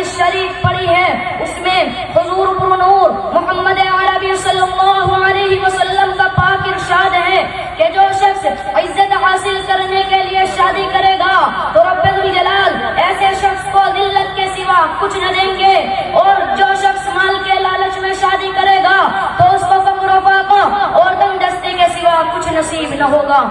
حدیث شریف پڑھی ہے اس میں حضور پر نور محمد عربی صلی اللہ علیہ وسلم کا پاک ارشاد ہے کہ جو شخص عزت حاصل کرنے کے لیے شادی کرے گا تو رب ذوالجلال ایسے شخص کو ذلت کے سوا کچھ نہ دیں گے، اور جو شخص مال کے لالچ میں شادی کرے گا تو اس کو فقر و فاقہ اور تنگ دستی کے سوا کچھ نصیب نہ ہوگا۔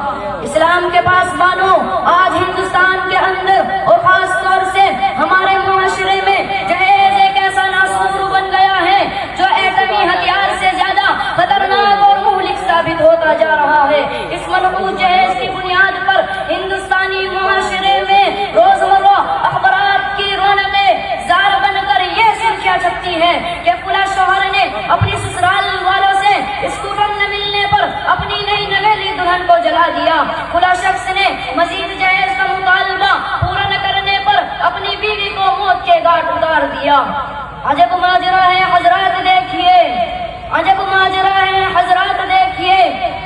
اسلام کے پاس بانو آج ہندوستان کے اندر اور خاص طور سے ہمارے معاشرے میں جہیز ایک ایسا ناسور بن گیا ہے جو ایٹمی ہتھیار سے زیادہ خطرناک اور مہلک ثابت ہوتا جا رہا ہے۔ اس منحوس جہیز کی بنیاد پر ہندوستانی معاشرے میں روزمرہ اخبارات کی رونقیں زار بن کر یہ سرخیاں چھپتی ہے کہ فلاں شوہر نے اپنی سسرال والوں سے اسکوٹر نہ ملنے پر اپنی نئی نویلی دلہن کو جلا دیا، فلاں شخص نے مزید جہیز کا مطالبہ پورا نہ کرنے پر اپنی بیوی کو موت کے گھاٹ اتار دیا۔ عجب ماجرا ہے حضرات دیکھیے، عجب ماجرا ہے حضرات دیکھیے،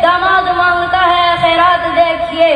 داماد مانگتا ہے خیرات دیکھیے۔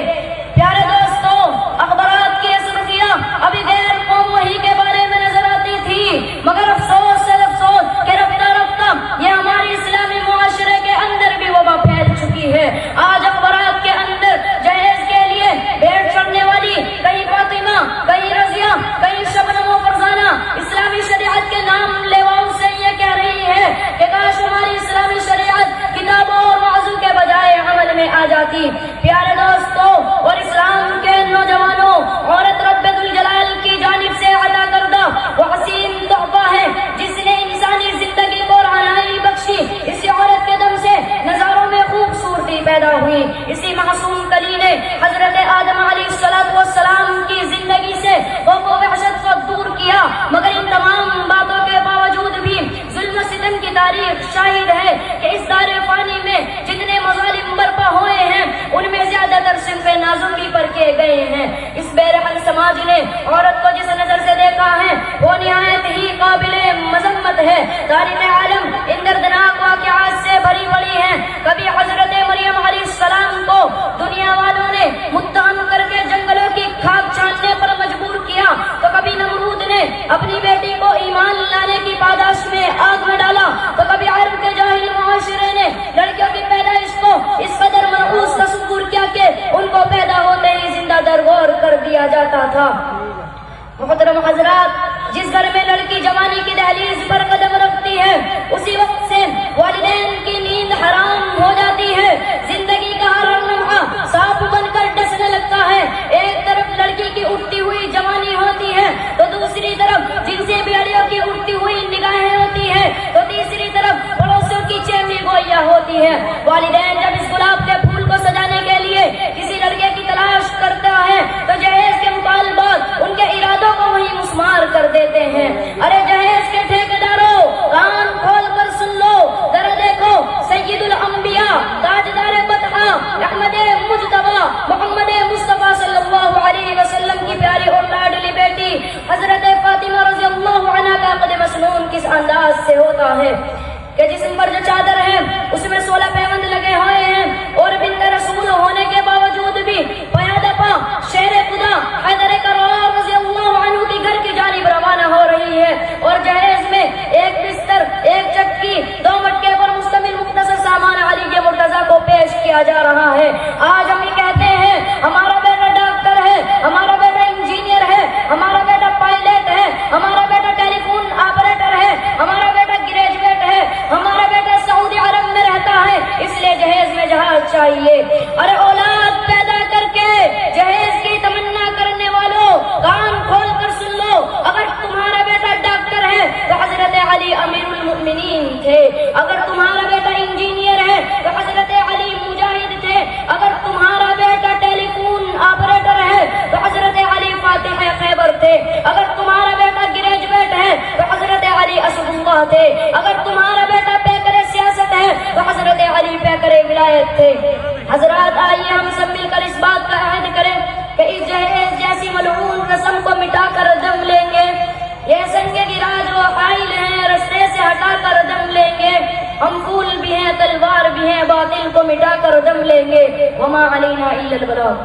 پیارے دوستو، اخبارات کی سرخیاں ابھی غیر قوم وہی کے بارے میں نظر آتی تھی، مگر افسوس سے افسوس کہ رفتہ رفتہ یہ ہماری اسلامی معاشرے کے اندر بھی وبا پھیل چکی ہے۔ آج اخبارات کے اندر جہیز کے لیے بھیڑ چڑھنے والی کئی فاطمہ، کئی رضیہ، کئی شبنم و فرزانہ اسلامی شریعت کے نام لیواؤں سے یہ کہہ رہی ہے کہ کاش ہماری اسلامی شریعت کتابوں اور موضوع کے بجائے عمل میں آ جاتی۔ پیارے دوستو اور اسلام کے نوجوانوں، عورت رب ذوالجلال کی جانب سے عطا کردہ وہ حسین تحفہ ہے جس نے انسانی زندگی کو رہنمائی بخشی۔ اسی عورت کے دم سے نظاروں میں خوبصورتی پیدا ہوئی، اسی معصوم کلی نے حضرت آدم علیہ السلام کی زندگی سے خوف و وحشت کو دور کیا، مگر ان تمام باتوں کے باوجود بھی ظلم و ستم کی تاریخ شاہد ہے کہ اس دار فانی میں جتنے مظالم برپا ہوئے ہیں ان میں زیادہ تر صنف نازکی پر کیے گئے ہیں۔ اس بہرحال سماج نے عورت کو جس نظر سے دیکھا ہے وہ نہایت ہی قابل مذمت ہے۔ تاریخ عالم ان دردناک واقعات سے بھری پڑی ہے۔ کبھی حضرت مریم علیہ السلام کو دنیا والوں نے متہم کر کے جنگلوں کی کھاد چھاننے پر مجبور کیا، تو کبھی نمرود نے اپنی بیٹی کو ایمان لانے کی پاداش میں آگ میں ڈالا، تو کبھی عرب کے جاہل معاشرے نے لڑکیوں کی پیدائش کو اس قدر منحوس تصور کیا کہ ان کو پیدا ہوتے ہی زندہ درگور کر دیا جاتا تھا۔ محترم حضرات، جس گھر میں لڑکی جوانی کی دہلیز پر قدم رکھتی ہے اسی وقت سے والدین کی نیند حرام ہو جاتی ہے، زندگی کا ہر لمحہ سانپ بن کر ڈسنے لگتا ہے۔ ایک طرف لڑکی کی اٹھتی ہوئی جوانی ہوتی ہے تو دوسری طرف جنسی بیڑیوں کی اٹھتی ہوئی نگاہیں ہوتی ہے، تو تیسری طرف پڑوسیوں کی چیمی گوئیاں ہوتی ہے۔ والدین جب اس گلاب کے پھول کو سجانے کے لیے کسی لڑکے کی تلاش کرتا ہے تو جہیز کے مطالبات ان کے ارادوں کو وہی مسمار کر دیتے ہیں۔ ارے جہیز کے ٹھیکیداروں، کان کھول کر سن لو، ذرا دیکھو سید الانبیاء، تاجدار بطحہ، احمد مجتبی، محمد مصطفیٰ صلی اللہ علیہ وسلم کی پیاری اور لاڈلی بیٹی حضرت فاطمہ رضی اللہ عنہا کا قد مسنون کس انداز سے ہوتا ہے کہ جسم پر جو چادر ہے اس میں 16 پیوند لگے ہوئے ہیں، اور بنت رسول ہونے کے باوجود بھی پیادہ پا شیر خدا حیدر کرار رضی اللہ عنہ کی گھر کی جانب روانہ ہو رہی ہے، اور جہیز میں ایک بستر، ایک چکی، 2 مٹکے پر مشتمل مختصر سامان علی مرتضیٰ کو پیش کیا جا رہا ہے۔ آج ہم یہ کہتے ہیں ہمارا بیٹا ڈاکٹر ہے، ہمارا بیٹا انجینئر ہے، ہمارا بیٹا پائلٹ ہے، ہمارا بیٹا ٹیلی فون آپریٹر ہے، ہمارا بیٹا گریجویٹ ہے، ہمارا بیٹا سعودی عرب میں رہتا ہے، اس لیے جہیز میں جہاز چاہیے۔ ارے اولاد پیدا کر کے جہیز کی تمنا کرنے والوں، کان کھول کر سن لو، اگر تمہارا بیٹا ڈاکٹر ہے تو حضرت علی امیر المؤمنین تھے، اگر تمہارا بیٹا انجینئر ہے تو حضرت علی مجاہد تھے، اگر تمہارا بیٹا ٹیلی فون آپریٹر ہے تو حضرت علی فاتح خیبر تھے، اگر تمہارا بیٹا گریجویٹ ہے تو حضرت علی اسد اللہ تھے، اگر تمہارا بیٹا پیکر سیاست ہے تو حضرت علی پیکر ولایت تھے۔ حضرات آئیے ہم سب مل کر اس بات کا عہد کریں کہ اس جہیز جیسی ملعون رسم کو مٹا کر دم لیں گے۔ یہ سنگ گرا جو حائل ہیں رستے سے ہٹا کر دم لیں گے، ہم پھول بھی ہیں تلوار بھی ہیں، باطل کو مٹا کر دم لیں گے۔ وما علینا الا البلاغ۔